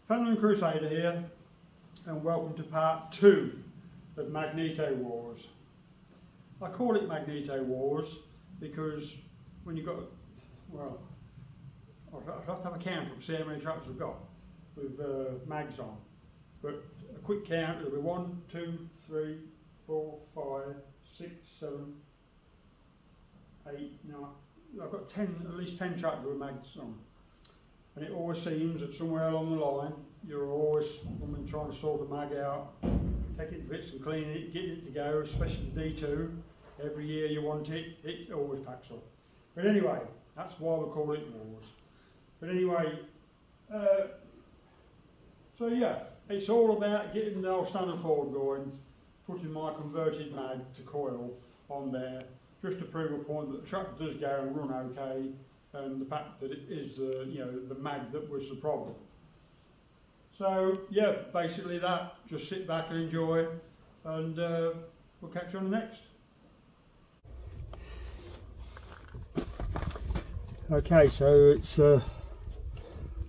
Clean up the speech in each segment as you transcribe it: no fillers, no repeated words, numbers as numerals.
Fenland Crusader here, and welcome to part 2 of Magneto Wars. I call it Magneto Wars because when you've got, well, I'll have to have a count up to see how many tractors I've got with mags on. But a quick count, it'll be 1, 2, 3, 4, 5, 6, 7, 8, 9. I've got at least 10 tractors with mags on. And it always seems that somewhere along the line, you're always trying to sort the mag out, take it to bits and clean it, get it to go, especially the D2. Every year you want it, it always packs up. But anyway, that's why we call it Wars. But anyway, so yeah, it's all about getting the old standard Ford going, putting my converted mag to coil on there, just to prove a point that the tractor does go and run okay, and the fact that it is the mag that was the problem. So yeah, basically that. Just sit back and enjoy, and we'll catch you on the next. Okay, so it's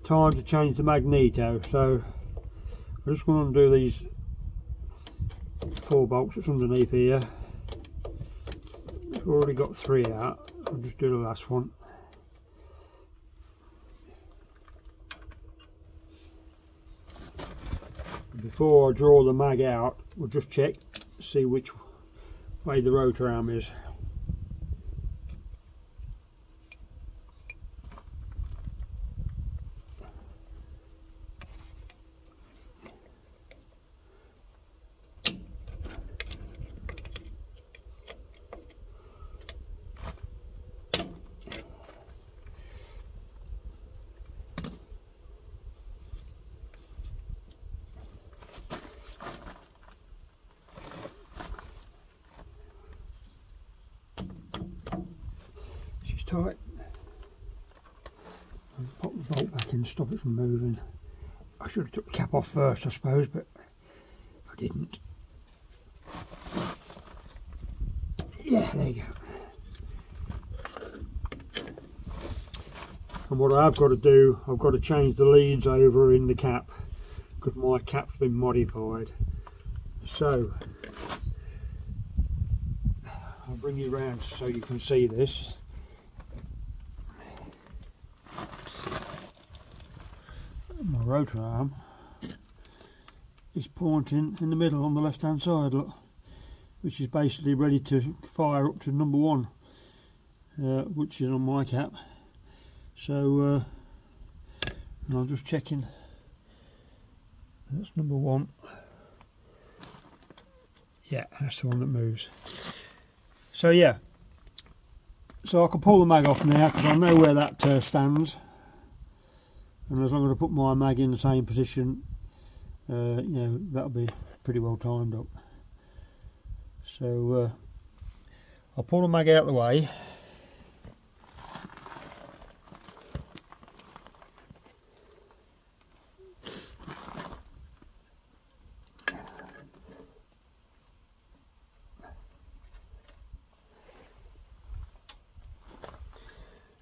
time to change the magneto. So I'm just going to undo these 4 bolts that's underneath here. I've already got 3 out. I'll just do the last one. Before I draw the mag out, we'll just check, see which way the rotor arm is. Tight. I'll pop the bolt back in, stop it from moving. I should have took the cap off first, I suppose, but I didn't. Yeah, there you go. And what I've got to do, I've got to change the leads over in the cap because my cap's been modified. So I'll bring you around so you can see this. My rotor arm is pointing in the middle on the left hand side, look, which is basically ready to fire up to number 1, which is on my cap. So I'm just checking, that's number 1. Yeah, that's the one that moves. So yeah, so I can pull the mag off now because I know where that stands. And as long as I put my mag in the same position, that'll be pretty well timed up. So I'll pull the mag out of the way.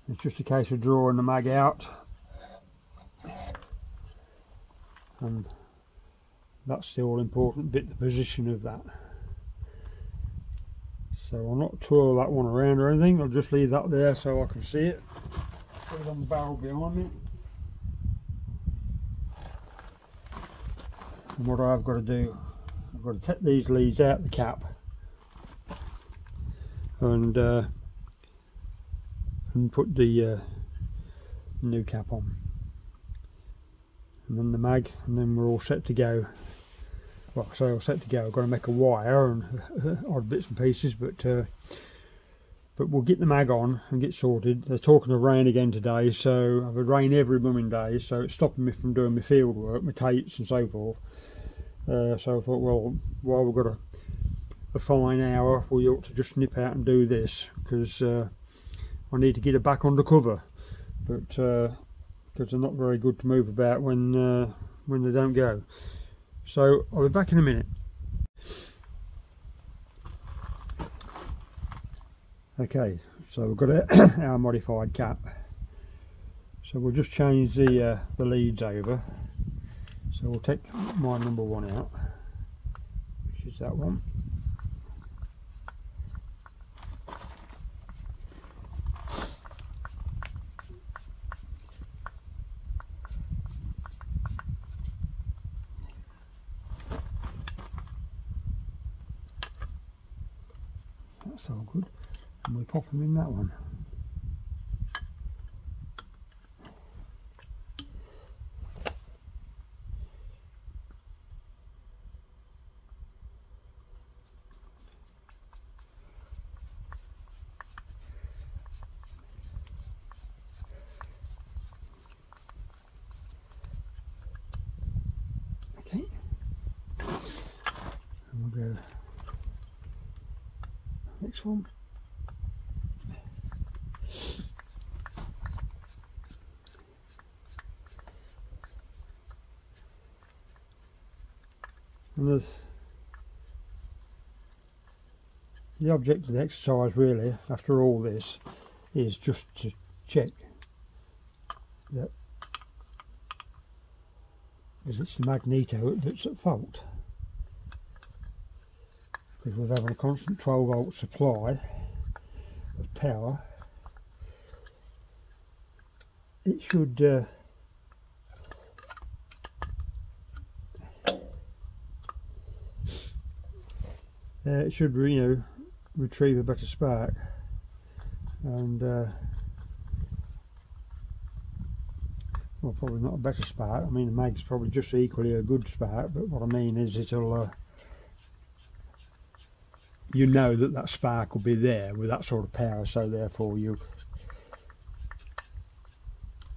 It's just a case of drawing the mag out. And that's the all important bit, the position of that. So I'll not twirl that one around or anything, I'll just leave that there so I can see it. Put it on the barrel behind me. And what I've got to do, I've got to take these leads out of the cap and put the new cap on. And then the mag, and then we're all set to go. Well, I say all set to go. I've got to make a wire and odd bits and pieces, but we'll get the mag on and get sorted. They're talking of rain again today, so I've had rain every blooming day, so it's stopping me from doing my field work, my tates and so forth. So I thought, well, while we've got a fine hour, we ought to just nip out and do this because I need to get it back under cover, but because they're not very good to move about when they don't go. So I'll be back in a minute. Okay, so we've got our modified cap. So we'll just change the leads over. So we'll take my number 1 out, which is that one. That's all good, and we pop them in that one. Okay, and we'll go next one. And the object of the exercise really, after all this, is just to check that it's the magneto that's at fault. Because we're having a constant 12-volt supply of power, it should you know, retrieve a better spark, and well, probably not a better spark. I mean, the mag's probably just equally a good spark, but what I mean is it'll you know that spark will be there with that sort of power, so therefore you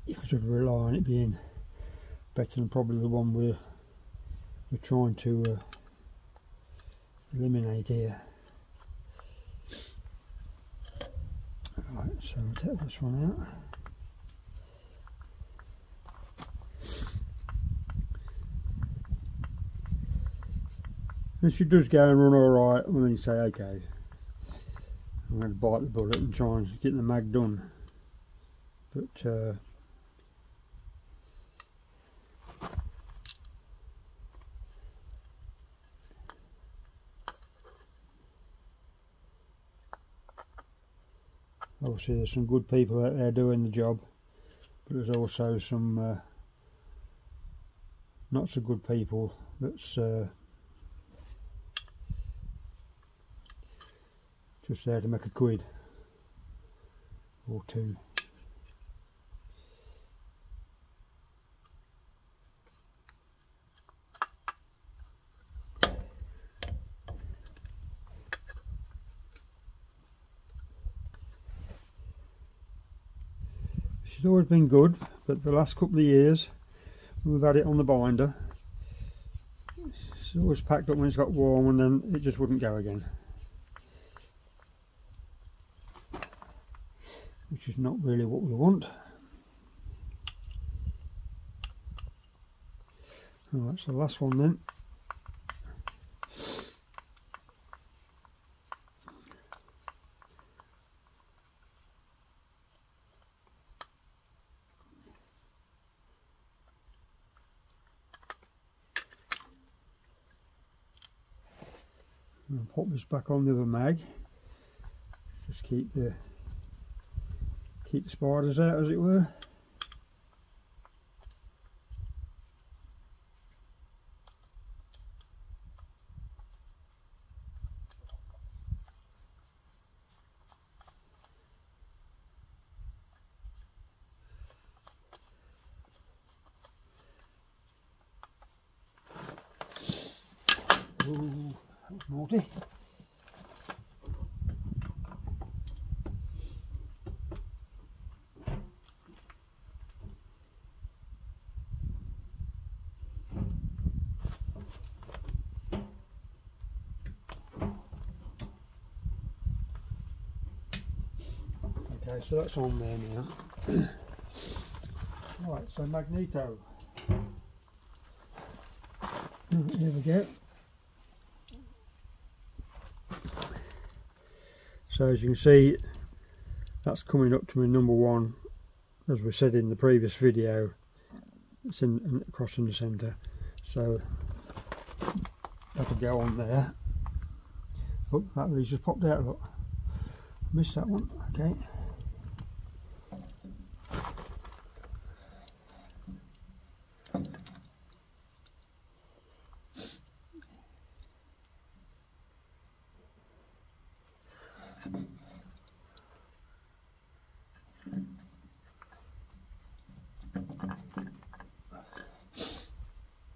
can sort of rely on it being better than probably the one we're trying to eliminate here. Right, so I'll take this one out. And she does go and run alright, and then you say, okay, I'm going to bite the bullet and try and get the mag done. But obviously there's some good people out there doing the job, but there's also some not so good people that's just there to make a quid or two. She's always been good, but the last couple of years we've had it on the binder, it's always packed up when it's got warm, and then it just wouldn't go again, which is not really what we want. Oh, that's the last one then. I'll pop this back on the other mag. Just keep the spiders out, as it were. Ooh, that was naughty. Okay, so that's on there now. Right, so magneto. Here we go. So as you can see, that's coming up to my number 1, as we said in the previous video. It's across in the centre. so that'll go on there. Oh, that really just popped out, look. Missed that one. Okay.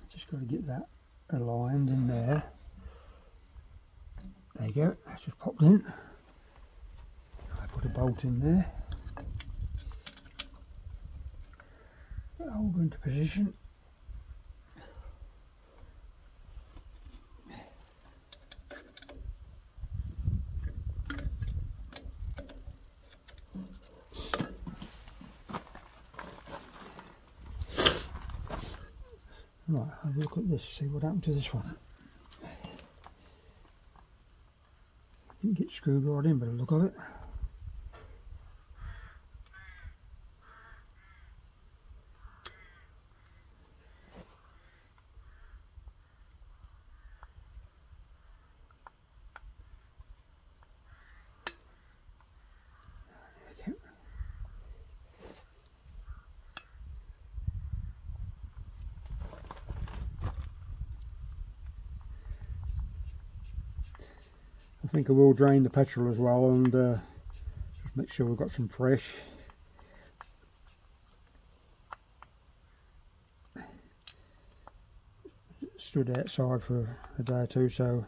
Just got to get that aligned in there. There you go, that's just popped in. I put a bolt in there. Hold her into position. Right, have a look at this, see what happened to this one. Didn't get screwed right in by the look of it. I think I will drain the petrol as well, and just make sure we've got some fresh. It stood outside for a day or two, so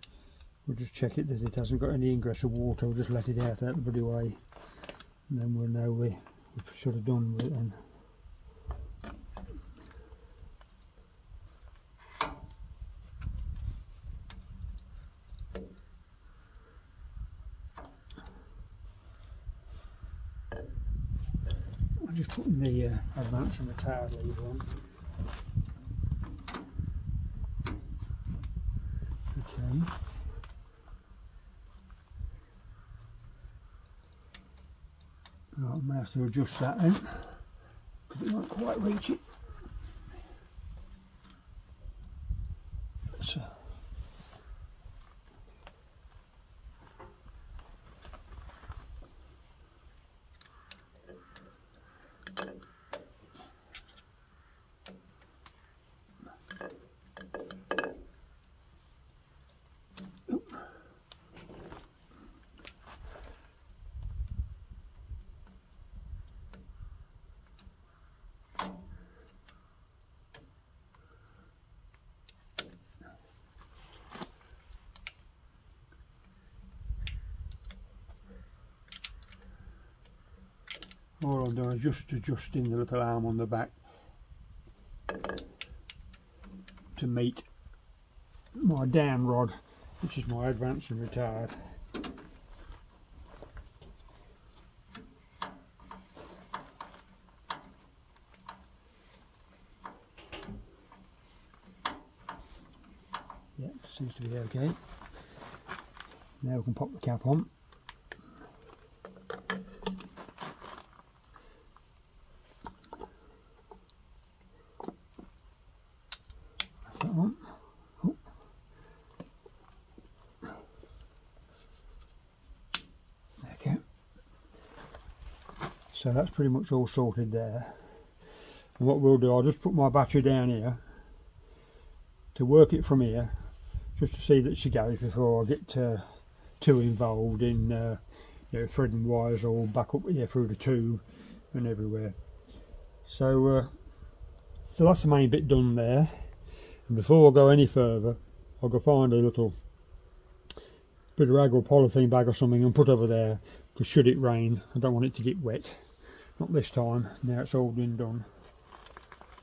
we'll just check it that it hasn't got any ingress of water. We'll just let it out the bloody way, and then we'll know we've sort of done with it then. I'm just putting the advance and retard lever on. Okay. Right, I may have to adjust that then, because it won't quite reach it. So. All I'm doing is just adjusting the little arm on the back to meet my down rod, which is my advance and retard. Yeah, seems to be okay. Now we can pop the cap on. So that's pretty much all sorted there. And what we'll do, I'll just put my battery down here to work it from here, just to see that she goes before I get too involved in you know, threading wires all back up here through the tube and everywhere. So that's the main bit done there. And before I go any further, I'll go find a little bit of rag or polythene bag or something and put over there, because should it rain, I don't want it to get wet. Not this time, now it's all been done.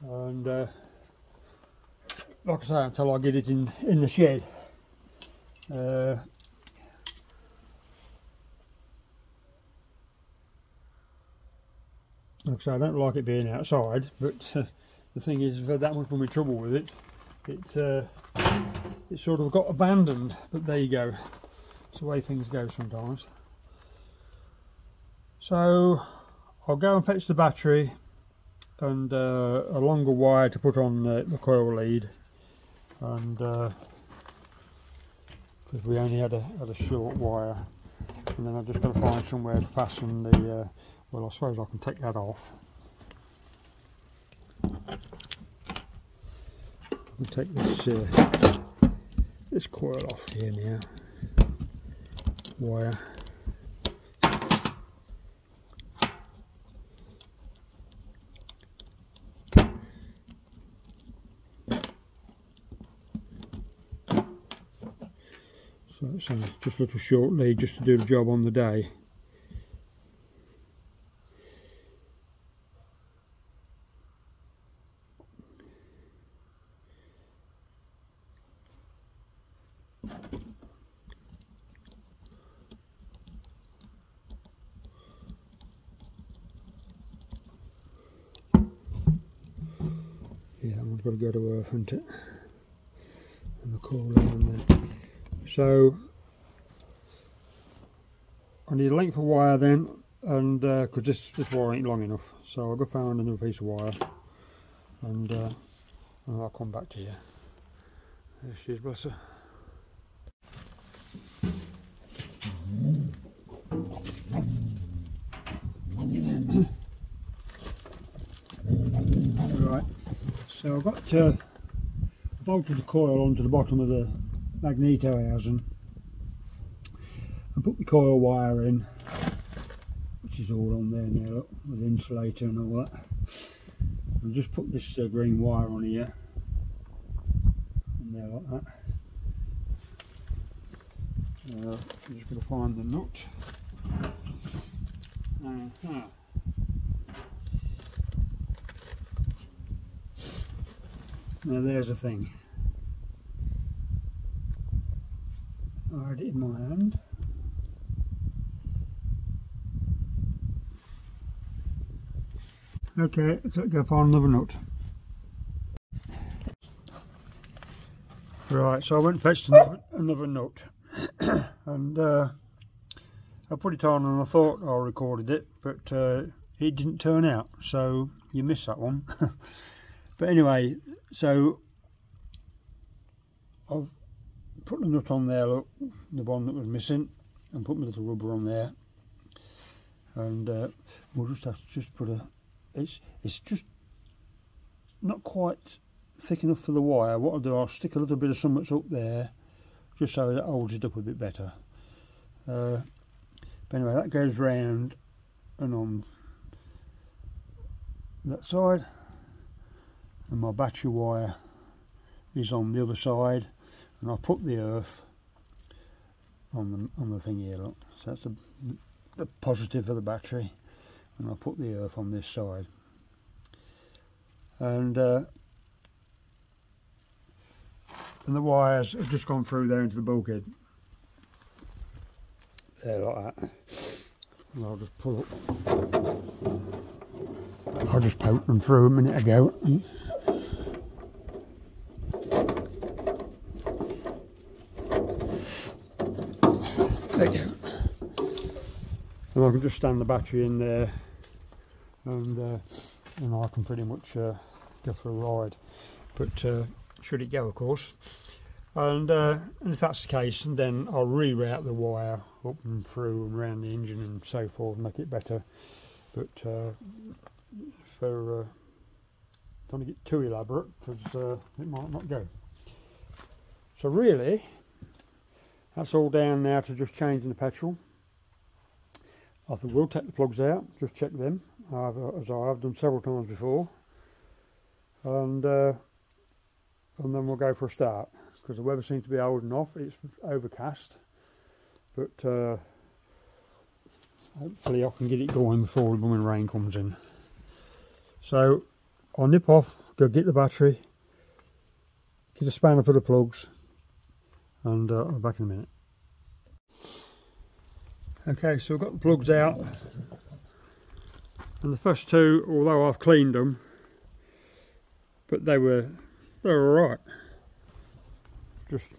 And like I say, until I get it in the shed, like I say, I don't like it being outside, but the thing is, I've had that much trouble with it. It sort of got abandoned, but there you go. It's the way things go sometimes. So I'll go and fetch the battery and a longer wire to put on the coil lead, and because we only had a short wire, and then I've just got to find somewhere to fasten the well, I suppose I can take that off. I'll take this coil off here now, wire. So it's just a little short lead just to do the job on the day. Yeah, that one's got to go to earth, hasn't it? And the coil on there. So I need a length of wire then, and because this wire ain't long enough, so I'll go find another piece of wire, and I'll come back to you. There she is, bless her. Right, so I've got bolted the coil onto the bottom of the magneto housing and put the coil wire in, which is all on there now, look, with insulator and all that. I'll just put this green wire on here, on there like that. I'm just going to find the nut. Now there's the thing. I had it in my hand. Okay, let's go find another nut. Right, so I went and fetched another nut, and I put it on, and I thought I recorded it, but it didn't turn out, so you missed that one. But anyway, so I've put the nut on there, look, the one that was missing, and put my little rubber on there, and we'll just have to put a, it's just not quite thick enough for the wire. What I'll do, I'll stick a little bit of something up there, just so that holds it up a bit better. But anyway, that goes round and on that side, and my battery wire is on the other side, and I'll put the earth on the thing here, look. So that's the positive for the battery, and I'll put the earth on this side, and the wires have just gone through there into the bulkhead there like that, and I'll just pull up. I just poked them through a minute ago. There you go. And I can just stand the battery in there, and I can pretty much go for a ride. But should it go, of course. And if that's the case, then I'll reroute the wire up and through and around the engine and so forth, make it better. But don't want to get too elaborate, because it might not go. So really, that's all down now to just changing the petrol. I think we'll take the plugs out, just check them, as I have done several times before, and then we'll go for a start, because the weather seems to be holding off. It's overcast, but hopefully I can get it going before the blooming rain comes in. So I'll nip off, go get the battery, get a spanner for the plugs, and I'll be back in a minute. Okay, so I've got the plugs out, and the first two, although I've cleaned them, but they were alright. Just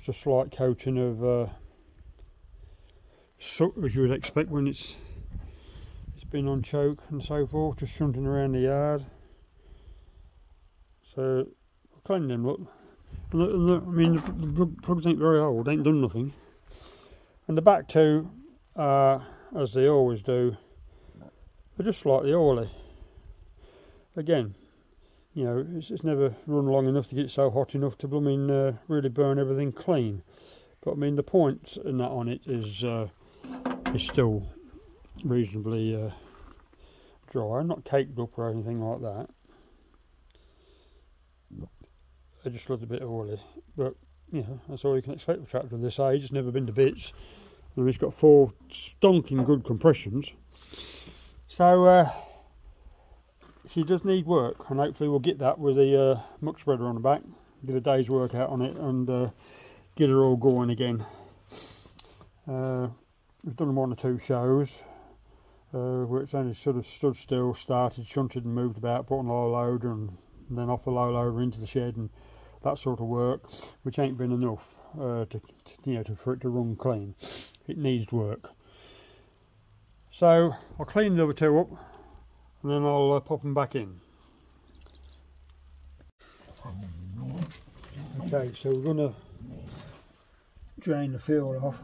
a slight coating of soot, as you would expect when it's been on choke and so forth, just shunting around the yard. So cleaned them, look. I mean, the plugs ain't very old, ain't done nothing. And the back two, as they always do, are just slightly oily. Again, you know, it's never run long enough to get it so hot enough to really burn everything clean. But I mean, the points and that on it is still reasonably dry, not caked up or anything like that. They just look a bit oily, but you know, that's all you can expect with a tractor of this age. It's never been to bits, and it's got 4 stonking good compressions. So she does need work, and hopefully we'll get that with the muck spreader on the back, get a day's work out on it, and get her all going again. We've done 1 or 2 shows where it's only sort of stood still, started, shunted and moved about, put on a low loader and then off the low loader into the shed and that sort of work, which ain't been enough for it to run clean. It needs work. So I'll clean the other 2 up and then I'll pop them back in. Okay, so we're going to drain the fuel off.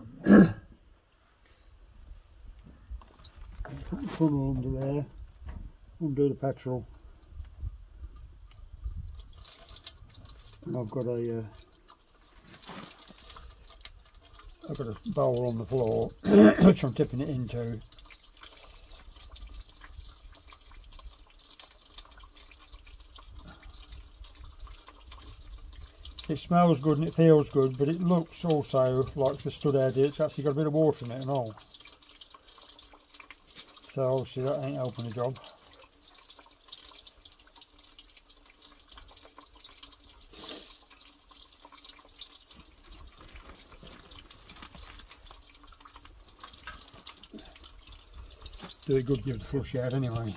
Put the funnel under there, undo the petrol. And I've got a bowl on the floor which I'm tipping it into. It smells good and it feels good, but it looks also like the stood out here. It's actually got a bit of water in it and all. So obviously that ain't helping the job. Do it good, give the flush out anyway.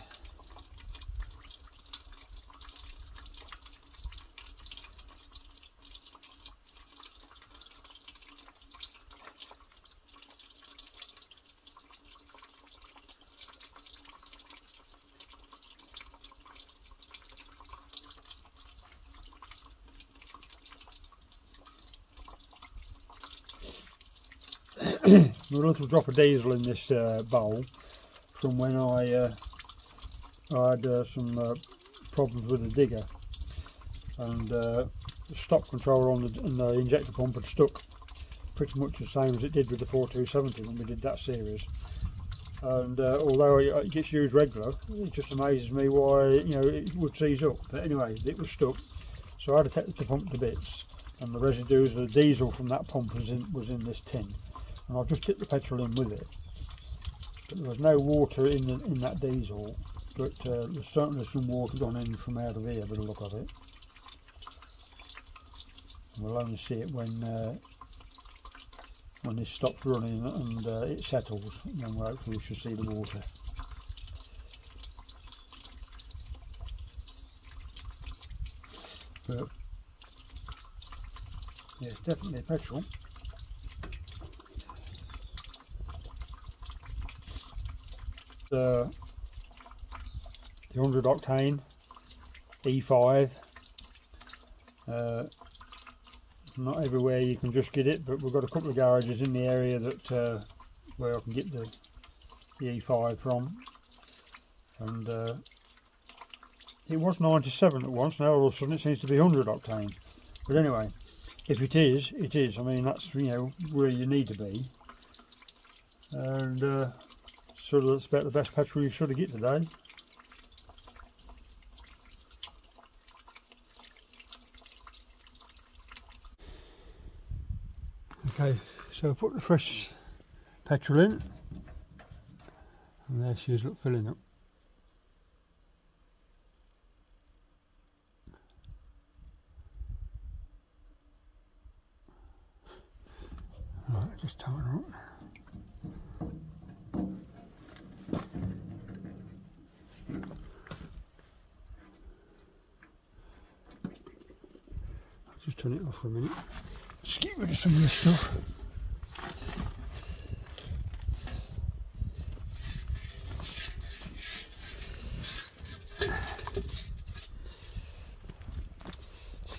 A little drop of diesel in this bowl from when I had some problems with the digger, and the stop controller on the injector pump had stuck pretty much the same as it did with the 4270 when we did that series. And although it gets used regular, it just amazes me why it would seize up. But anyway, it was stuck, so I had to take the pump to bits, and the residues of the diesel from that pump was in this tin. And I'll just tip the petrol in with it. But there was no water in that diesel, but there's certainly some water gone in from out of here by the look of it. And we'll only see it when this stops running and it settles, and then hopefully we should see the water. But yeah, it's definitely petrol. The 100 octane E5. Not everywhere you can just get it, but we've got a couple of garages in the area that where I can get the E5 from, and it was 97 at once. Now all of a sudden it seems to be 100 octane. But anyway, if it is, it is. I mean, that's where you need to be, and so that's about the best petrol you should have get today. Okay, so I put the fresh petrol in, and there she is, look, filling up. Right, just tighten her up. Just turn it off for a minute. Just get rid of some of this stuff.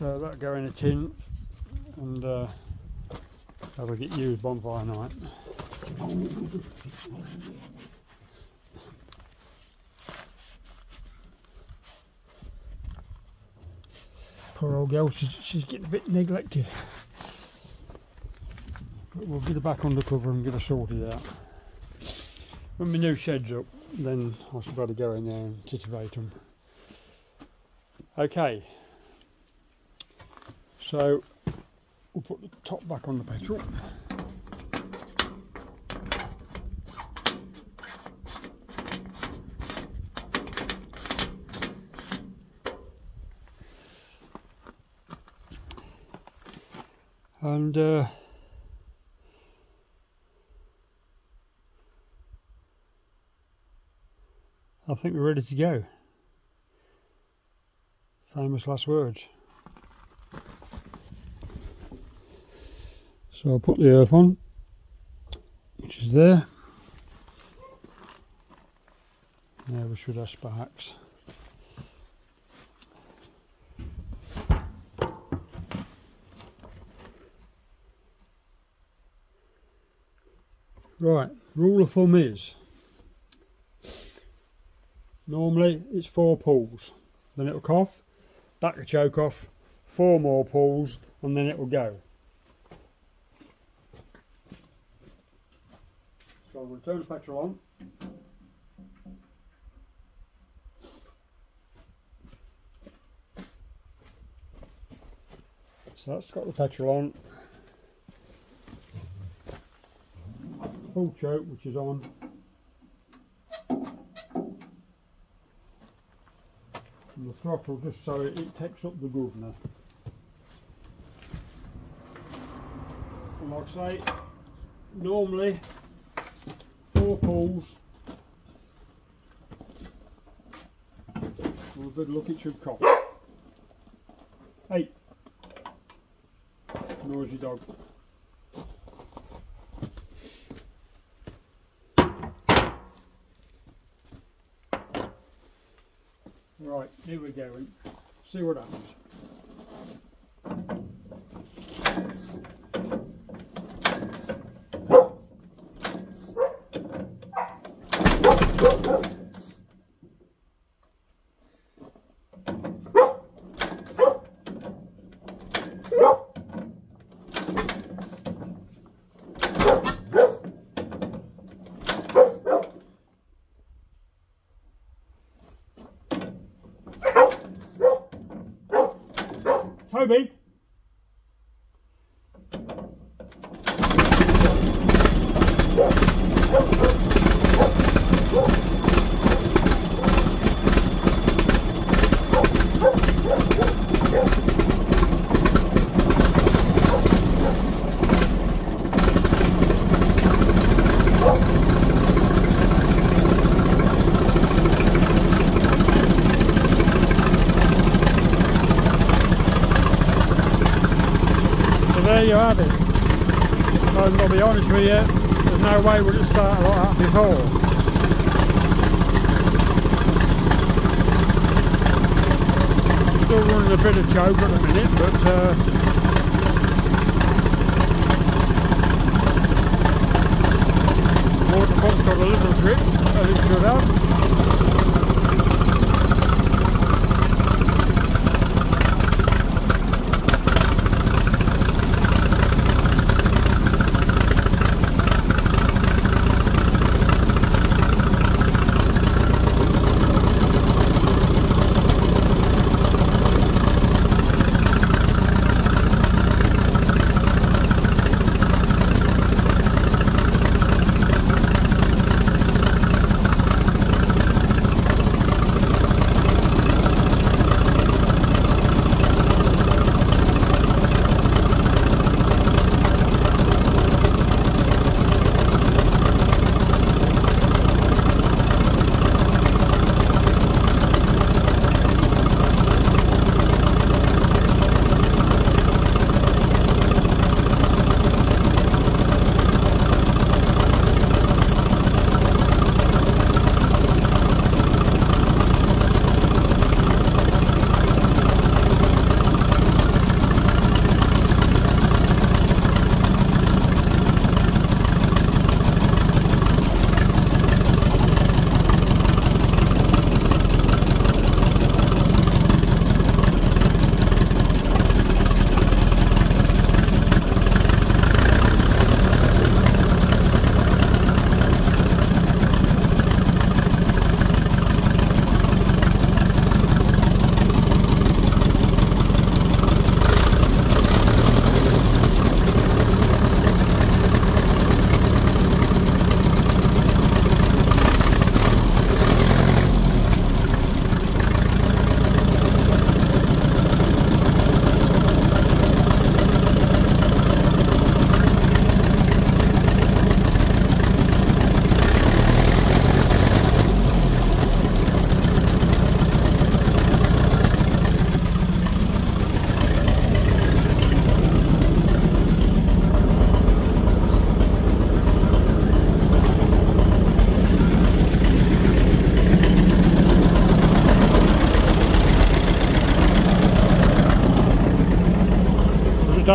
So that'll go in a tin and that'll get used bonfire night. Poor old girl, she's getting a bit neglected. But we'll get her back under cover and get her sorted out. When my new shed's up, then I should better go in there and titivate them. Okay, so we'll put the top back on the petrol. And I think we're ready to go. Famous last words. So I'll put the earth on, which is there. Now we should have sparks. Right, rule of thumb is, normally it's 4 pulls, then it'll cough, back to choke off, 4 more pulls, and then it will go. So I'm going to turn the petrol on. So that's got the petrol on. Full choke, which is on. And the throttle, just so it takes up the governor. And like I say, normally 4 pulls. With a good look, it should cough. 8. Noisy dog. Right, here we go, and see what happens. Toby. There you have it. I'll be honest with you, there's no way we'd have started like that before. Still running a bit of choke at the minute, but water pump's got a little grip, as it should have.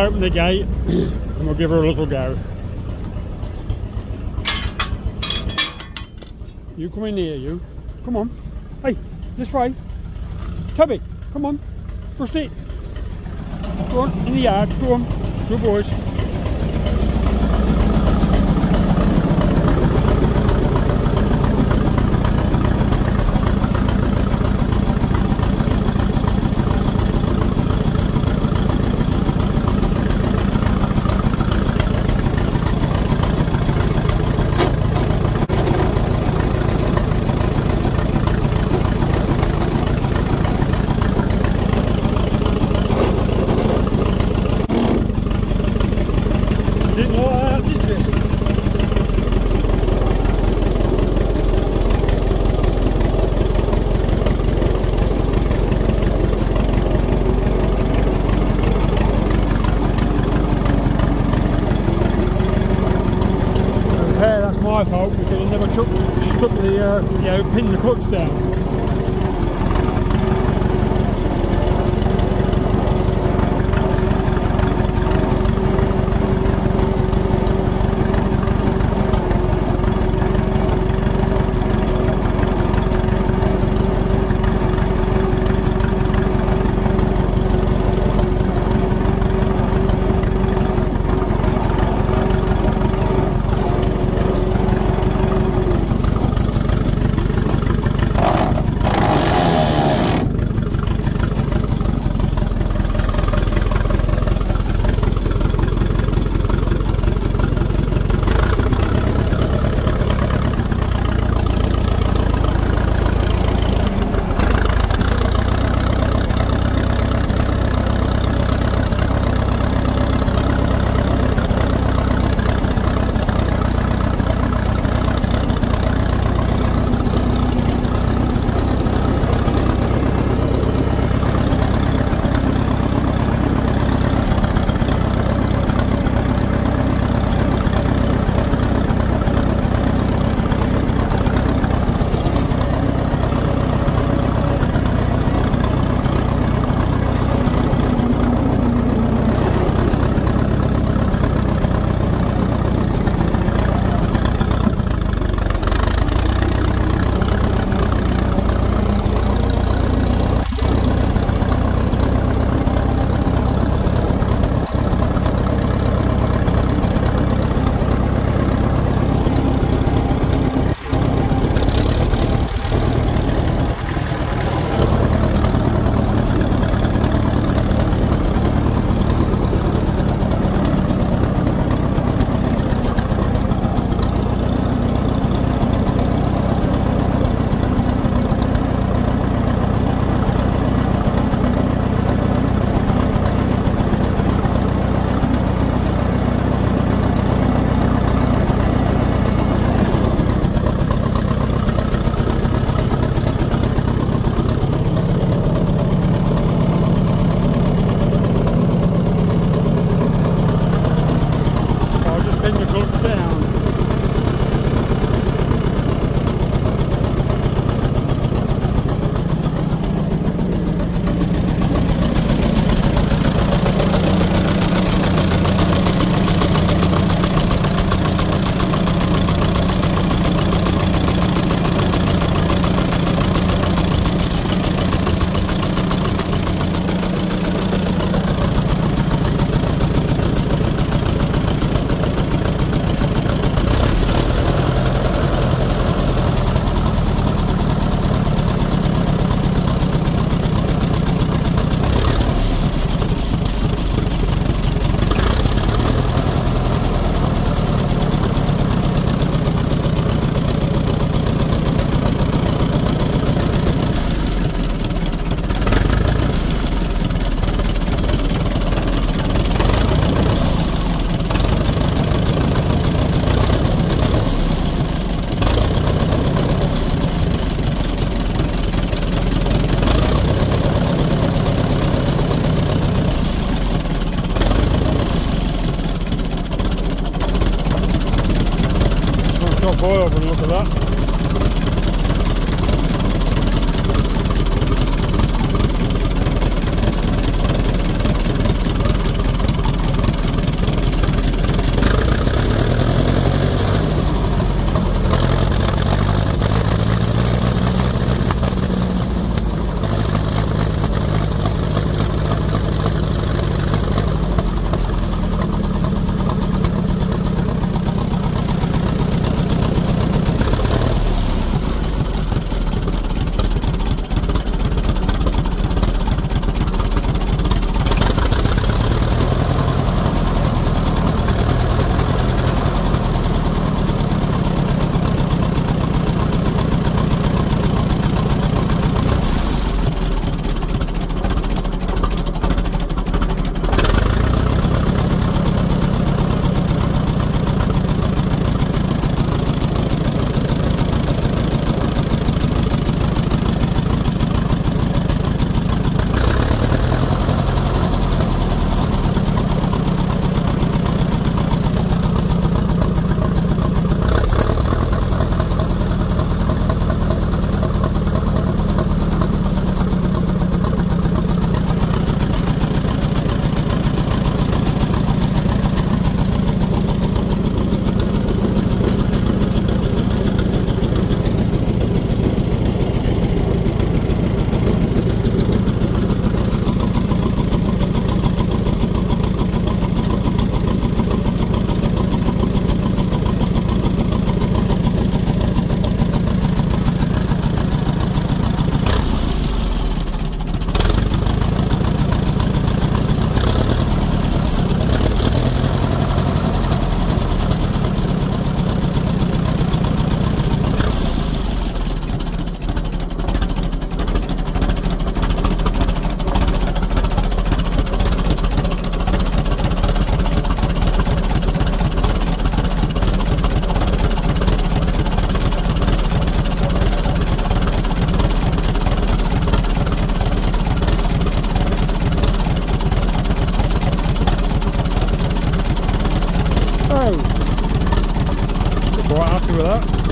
open the gate and we'll give her a little go. You come in here, you. Come on. Hey, this way. Tubby, come on. Push it. Go on, in the yard. Go on. Good boys. My fault because I never stuck the pin the clutch down. Oil from the look of that.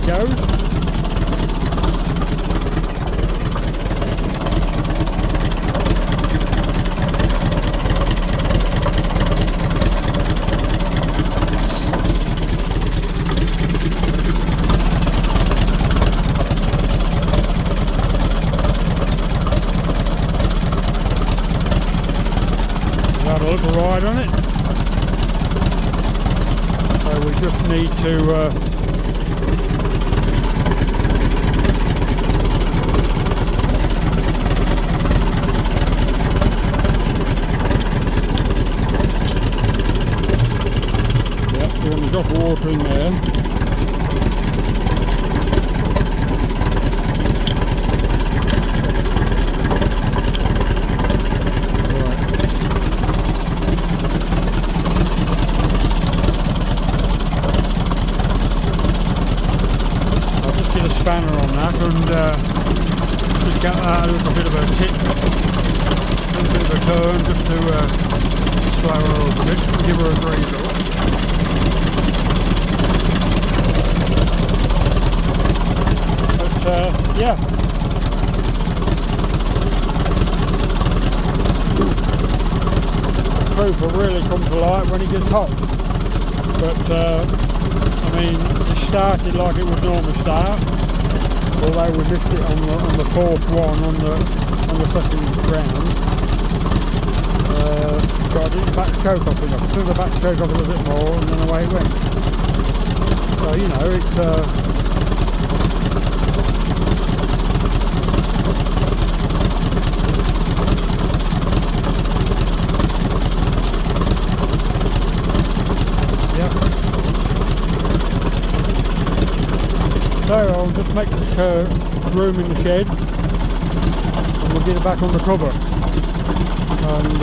it goes. Have a little ride on it. So we just need to yep, we're going to drop of water in there. Spanner on that and just get that a little bit of a tip, a little bit of a turn just to slow her up a bit and give her a breathe up. But yeah, the proof will really come to light when it gets hot. But I mean, it started like it would normally start. Although we missed it on the fourth one on the second round. But I didn't back choke off enough. Took the back choke off a little bit more and then away it went. So you know it's so I'll just make the room in the shed and we'll get it back on the cover and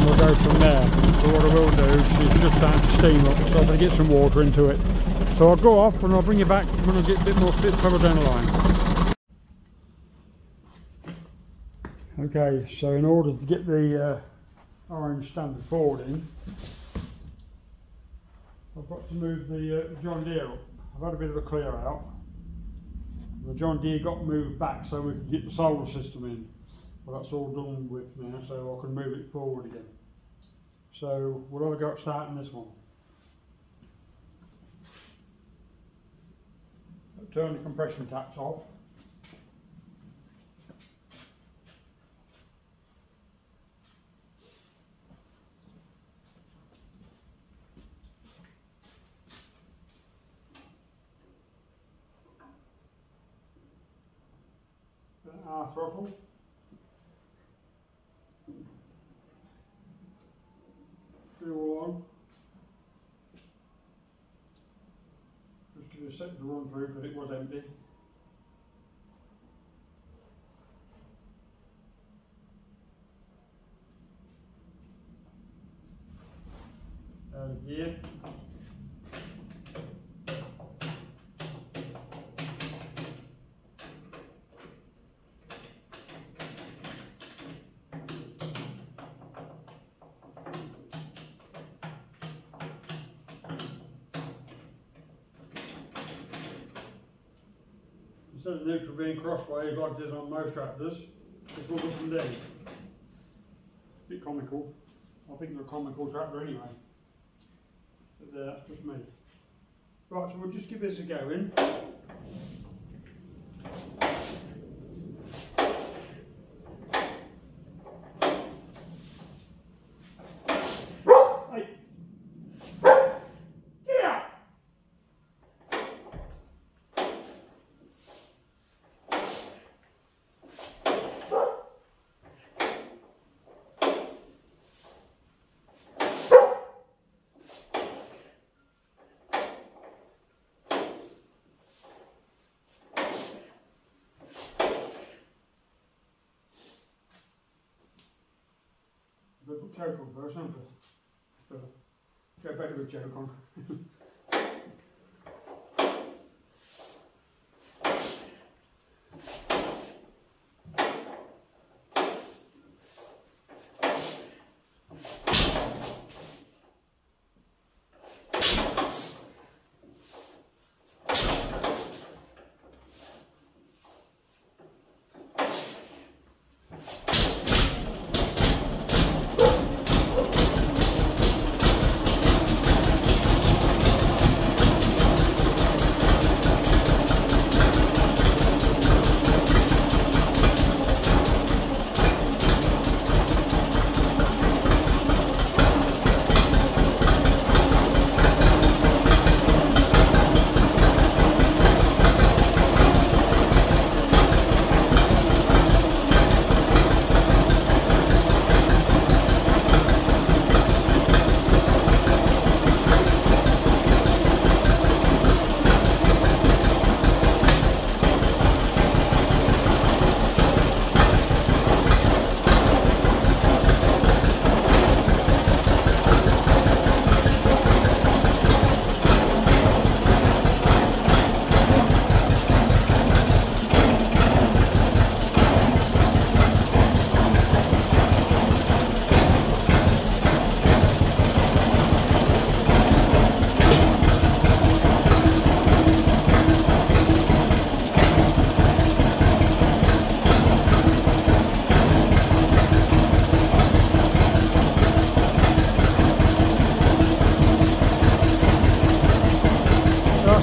we'll go from there. So what I will do is just start to steam up, so I'm going to get some water into it. So I'll go off and I'll bring you back when I get a bit more further down the line. Okay, so in order to get the orange standard forward in, I've got to move the John Deere up. I've had a bit of a clear out. The John Deere got moved back so we could get the solar system in. Well, that's all done with now, so I can move it forward again. So what have I got starting this one? Turn the compression taps off. R throttle. Fuel on. Just give it a second to run through because it was empty. Gear. Instead of neutral being crossways like it is on most tractors, this one's up and down. A bit comical. I think they're a comical tractor anyway. But that's just me. Right, so we'll just give this a go in. Put choke on first, haven't I? Go back with choke on.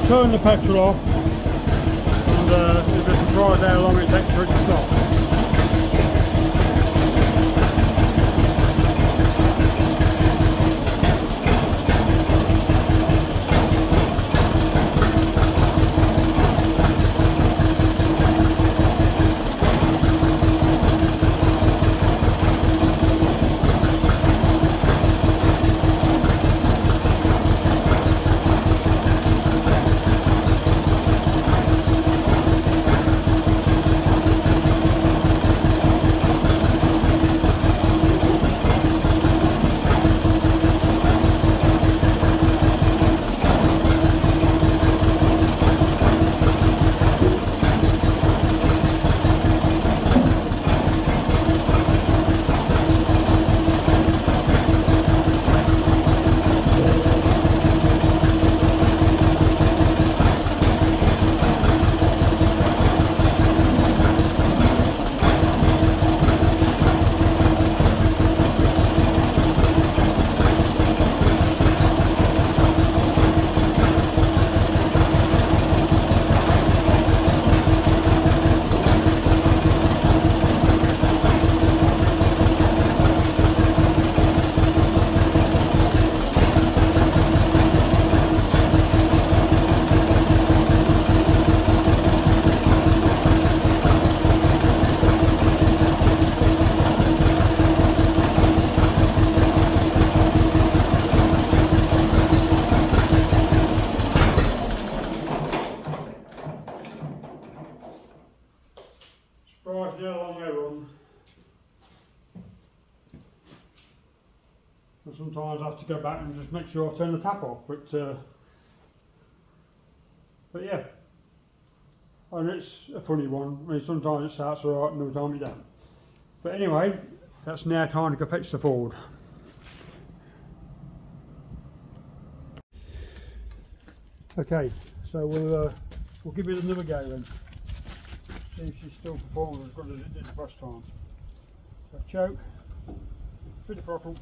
Turn the petrol off and you just try how long it takes for it to stop. Surprised how long they run. And sometimes I have to go back and just make sure I turn the tap off, but yeah, and it's a funny one. I mean, sometimes it starts alright and other time it don't. But anyway, that's now time to go fetch the Ford. Okay, so we'll give it another go then. See if she's still performing as good as it did the first time. So choke, bit of throttle.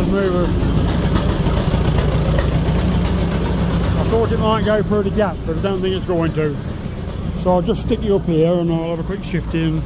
the mover. I thought it might go through the gap, but I don't think it's going to. So I'll just stick you up here and I'll have a quick shift in.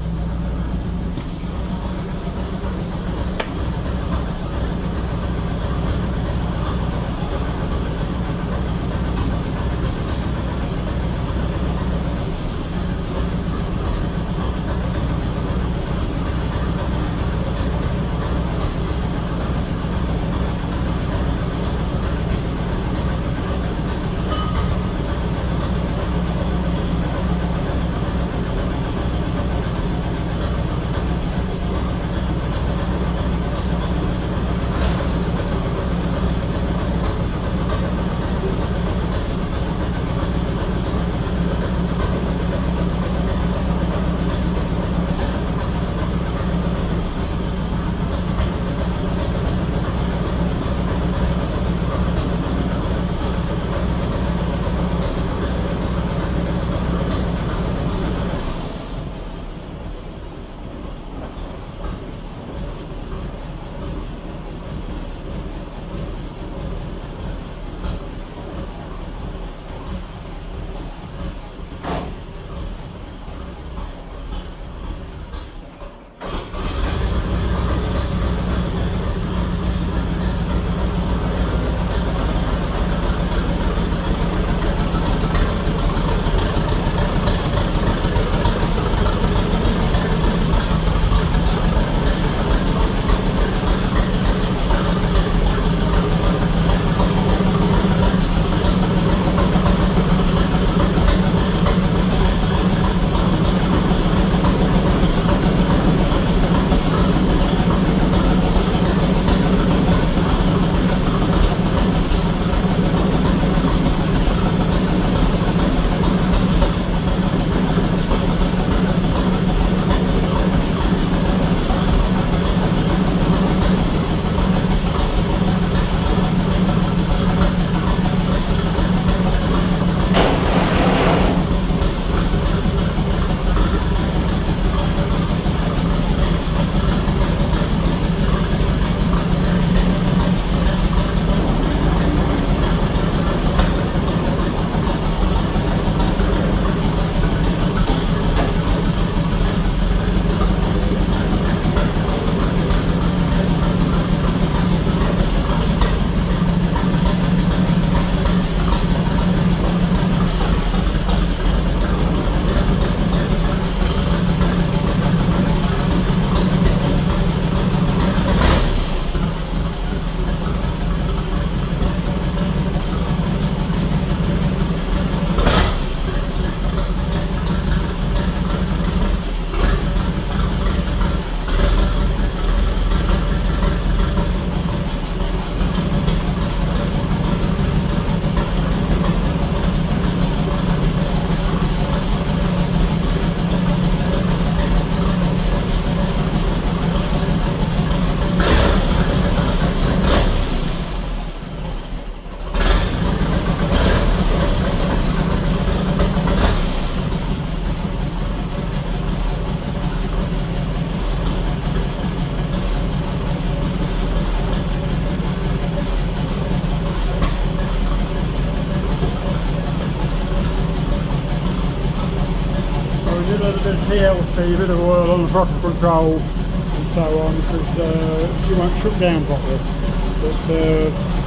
TLC, a bit of oil on the throttle control and so on, because she won't shut down properly.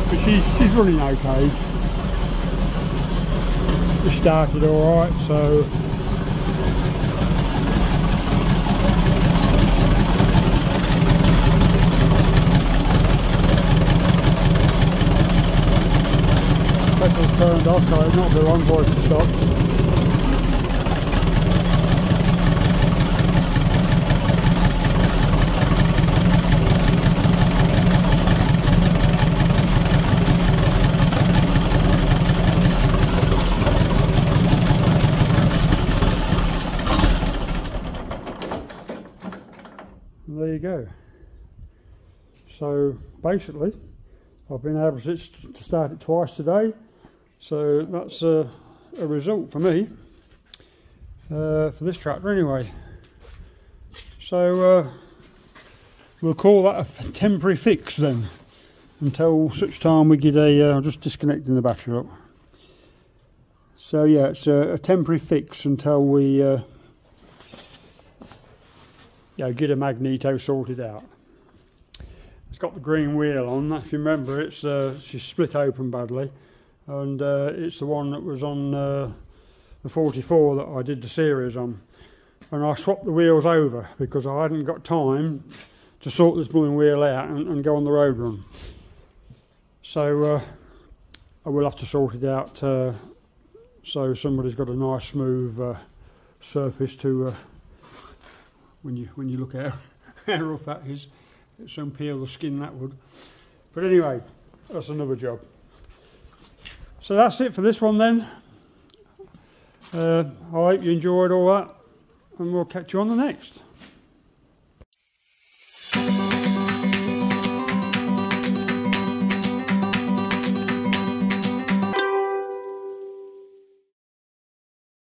But she's running okay. It started alright, so petrol's turned off, so it's not the wrong voice to stop. There you go. So basically I've been able to start it twice today, so that's a result for me for this tractor anyway. So we'll call that a temporary fix then. until such time we get a, I'm just disconnecting the battery up. So yeah, it's a temporary fix until we get a magneto sorted out. It's got the green wheel on, if you remember, it's she's split open badly, and it's the one that was on the 44 that I did the series on, and I swapped the wheels over because I hadn't got time to sort this blooming wheel out and go on the road run. So I will have to sort it out so somebody's got a nice smooth surface to when you look at how rough that is. It's some peel the skin, that would. But anyway, that's another job. So that's it for this one then. I hope you enjoyed all that, and we'll catch you on the next.